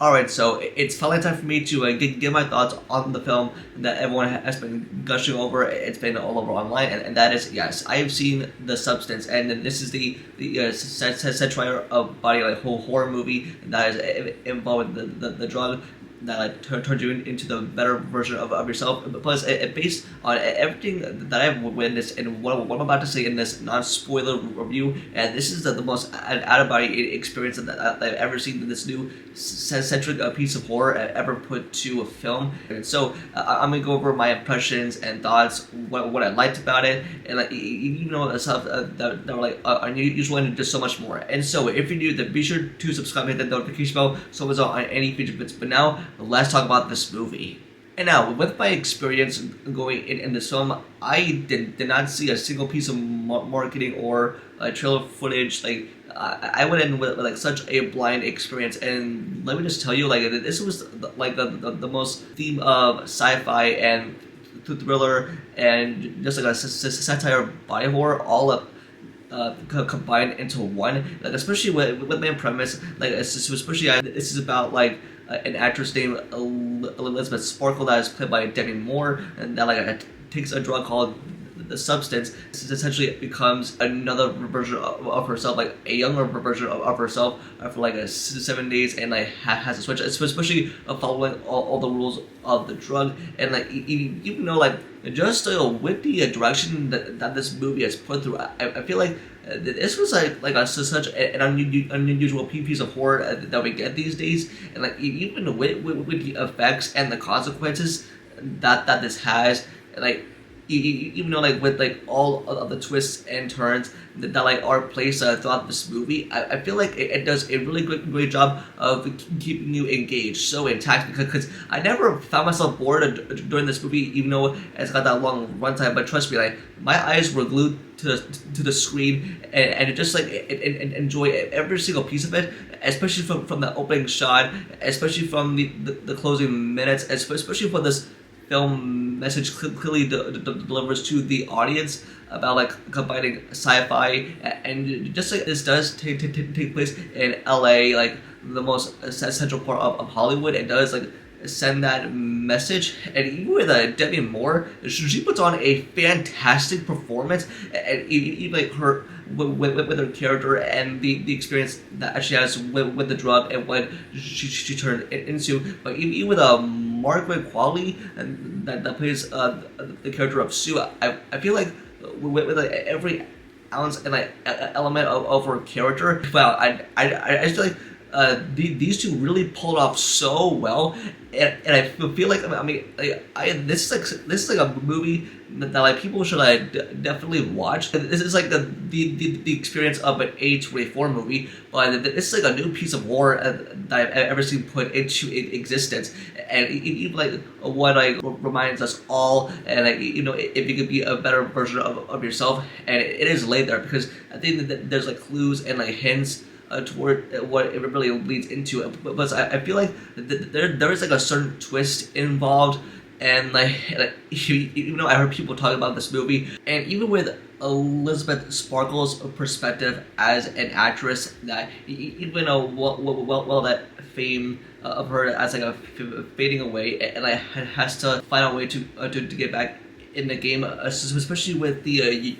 Alright, so it's finally time for me to give my thoughts on the film that everyone has been gushing over. It's been all over online, and that is, yes, I have seen The Substance, and this is the satire of body like whole horror movie that is involved with the drug that turns you into the better version of yourself. Plus, it based on everything that I've witnessed and what I'm about to say in this non-spoiler review. And this is the most out-of-body experience that I've ever seen in this new centric piece of horror ever put to a film. And so I'm gonna go over my impressions and thoughts, what I liked about it, and like the stuff that were like unusual and just so much more. And so if you're new, then be sure to subscribe and hit that notification bell so it's on any future bits. But now let's talk about this movie. And now, with my experience going in this film, I did not see a single piece of marketing or trailer footage. Like, I went in with like such a blind experience, and let me just tell you, like, this was like the most theme of sci-fi and thriller and just like a satire body horror all up combined into one. Like, especially with the main premise, like especially this is about like an actress named Elizabeth Sparkle that is played by Demi Moore, and that like takes a drug called the Substance. This essentially becomes another version of herself, like a younger version of herself for like 7 days, and like has to switch, especially following all the rules of the drug. And like even though like just with the direction that this movie has put through, I feel like this was like such an unusual piece of horror that we get these days, and like even with the effects and the consequences that this has, like even though like with like all of the twists and turns that like are placed throughout this movie, I feel like it does a really great job of keeping you engaged, so intact, because I never found myself bored during this movie, even though it's got that long runtime. But trust me, like my eyes were glued to the screen, and just like enjoy every single piece of it, especially from the opening shot, especially from the closing minutes, especially for this film message clearly delivers to the audience about like combining sci-fi and just like this does take place in LA, like the most central part of Hollywood. It does like send that message, and even with Demi Moore, she puts on a fantastic performance, and even like her with her character and the experience that she has with the drug and what she turned it into. But even with Margaret Qualley and that plays the character of Sue, I feel like with like every ounce and like element of her character, wow, I just feel like these two really pulled off so well, and I feel like this is like a movie that like people should definitely watch. This is like the experience of an A24 movie, but this is like a new piece of horror that I've ever seen put into existence, and even like what like reminds us all, and like if you could be a better version of yourself, and it is laid there because I think that there's like clues and like hints toward what it really leads into. But I feel like there is like a certain twist involved, and like even though I heard people talk about this movie, and even with Elizabeth Sparkle's perspective as an actress, that even though well that fame of her as like a fading away, and like has to find a way to get back in the game, especially with the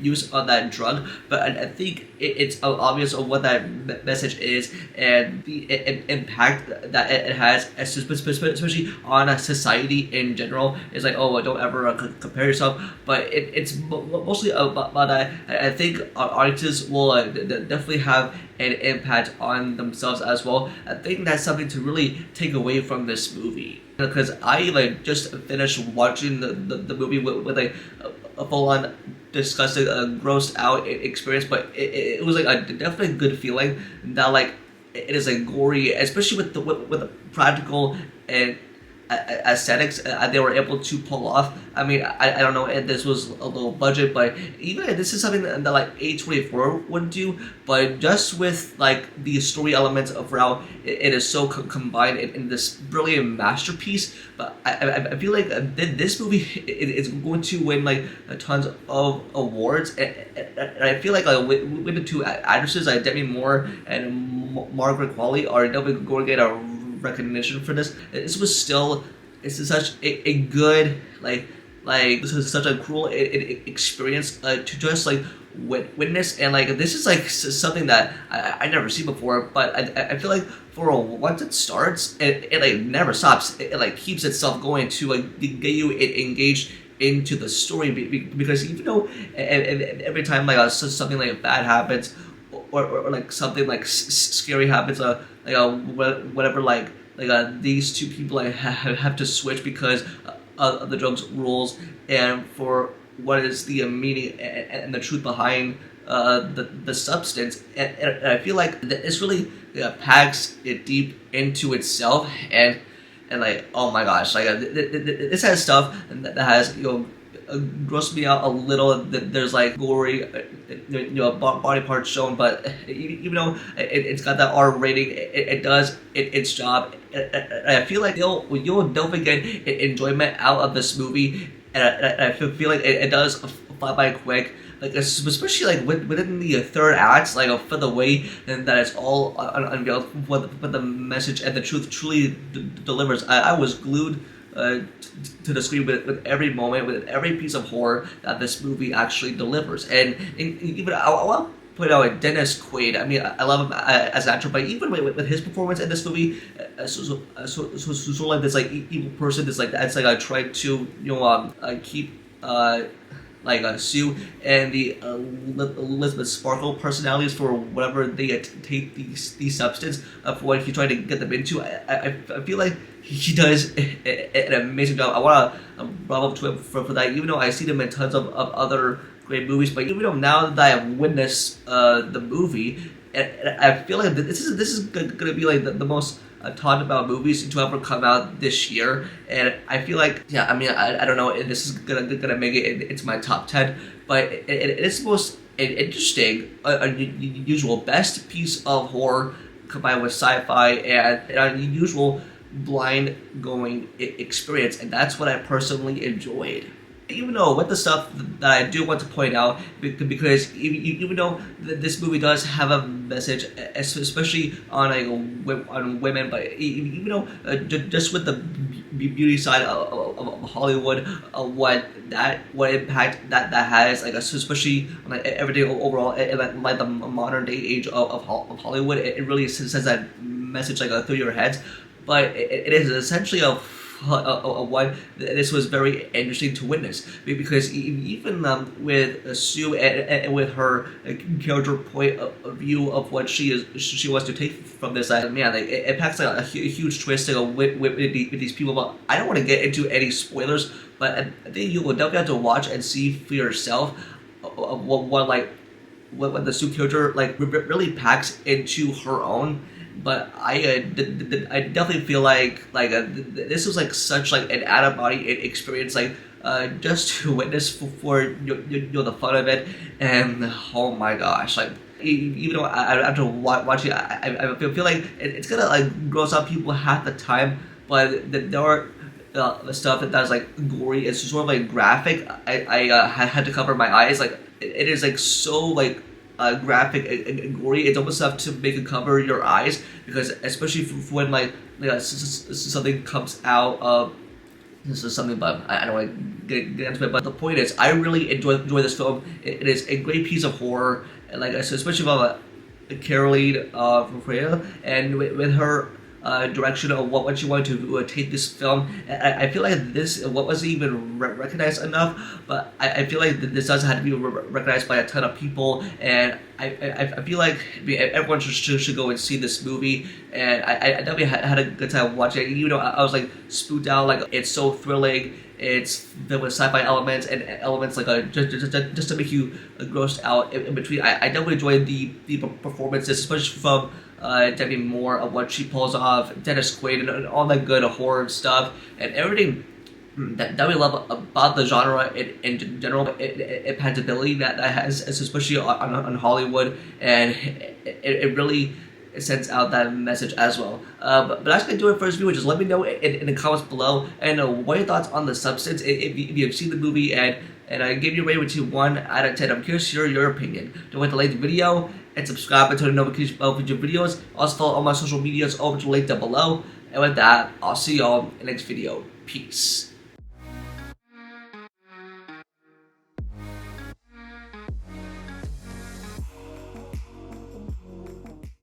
use of that drug. But I think it's obvious of what that message is and the impact that it has, especially on a society in general. It's like, oh, don't ever compare yourself. But it's mostly about that. I think artists will definitely have an impact on themselves as well. I think that's something to really take away from this movie, because I like just finished watching the movie with like a full-on disgusting, grossed out experience, but it was like a definitely good feeling that like it is like gory, especially with the practical and aesthetics they were able to pull off. I mean, I don't know if this was a low budget, but even if this is something that like A24 would do, but just with like the story elements of how it is so combined in this brilliant masterpiece. But I feel like this movie is going to win like tons of awards, and I feel like with the two actresses like Demi Moore and Margaret Qualley are definitely going to get a recognition for this. This was still, it's such a good this is such a cruel experience to just like witness, and like this is like something that I never seen before. But I feel like for once it starts, it like never stops. It like keeps itself going to like get you engaged into the story, because even though every time like something like bad happens, or like something like scary happens, whatever, these two people like have to switch because of the drugs rules, and for what is the meaning and the truth behind the substance, and I feel like this really packs it deep into itself, and like, oh my gosh, like this has stuff that has grossed me out a little. There's like gory body parts shown, but even though it's got that R rating, it does its job. I feel like you'll definitely get enjoyment out of this movie, and I feel like it does fly by quick. Like especially like within the third act, like for the way and that it's all unveiled, what the message and the truth truly delivers. I was glued to the screen with every moment, with every piece of horror that this movie actually delivers. And even I want to point out Dennis Quaid. I mean, I love him as an actor, but even with his performance in this movie, sort of like this like evil person, this like that's like I tried to keep Sue and the Elizabeth Sparkle personalities for whatever they take these substance for what he's trying to get them into. I feel like he does an amazing job. I want to bravo to him for that, even though I see him in tons of other great movies. But even though now that I have witnessed the movie, I feel like this is going to be like the most talked about movies to ever come out this year, and I feel like, yeah, I mean, I don't know if this is gonna make it into my top 10, but it is the most interesting, unusual, best piece of horror combined with sci-fi and an unusual blind going experience, and that's what I personally enjoyed. Even though with the stuff that I do want to point out, because even though this movie does have a message, especially on women, but even though just with the beauty side of Hollywood, what impact that has, like especially on like everyday overall, like the modern day age of Hollywood, it really says that message like through your heads. But it is essentially why this was very interesting to witness, because even with Sue and with her character point of view of what she wants to take from this, it packs like a huge twist with these people. But I don't want to get into any spoilers, but I think you will definitely have to watch and see for yourself what the Sue character like really packs into her own. But I definitely feel like this was like such like an out of body experience, like just to witness for the fun of it. And oh my gosh, like even though after watching, I feel like it's gonna like gross out people half the time, but there are the stuff that's like gory, it's sort of like graphic. I had to cover my eyes, like it is like so like graphic and gory. It's almost enough to make it cover your eyes, because especially when something comes out of this is something, but I don't want to get into it. But the point is, I really enjoy this film. It is a great piece of horror, and like I said, especially about Caroline Freya, and with her direction of what she wanted to take this film. I feel like this wasn't even recognized enough, but I feel like this does have to be recognized by a ton of people, and I feel like everyone should go and see this movie. And I definitely had a good time watching it, even though I was like spooked out. Like, it's so thrilling. It's filled with sci-fi elements and elements like just to make you grossed out in between. I definitely enjoyed the performances, especially from Demi Moore, of what she pulls off, Dennis Quaid, and all that good horror stuff, and everything that we love about the genre in general. It has ability that has, especially on Hollywood, and it really sends out that message as well. But that's going to do it for this video. Just let me know in the comments below, and what are your thoughts on The Substance, if you've seen the movie, and I gave you a rating between 1 out of 10. I'm curious to hear your opinion. Don't forget to like the video and subscribe and turn the notification bell for future videos. Also follow all my social medias over to the link down below. And with that, I'll see y'all in the next video. Peace.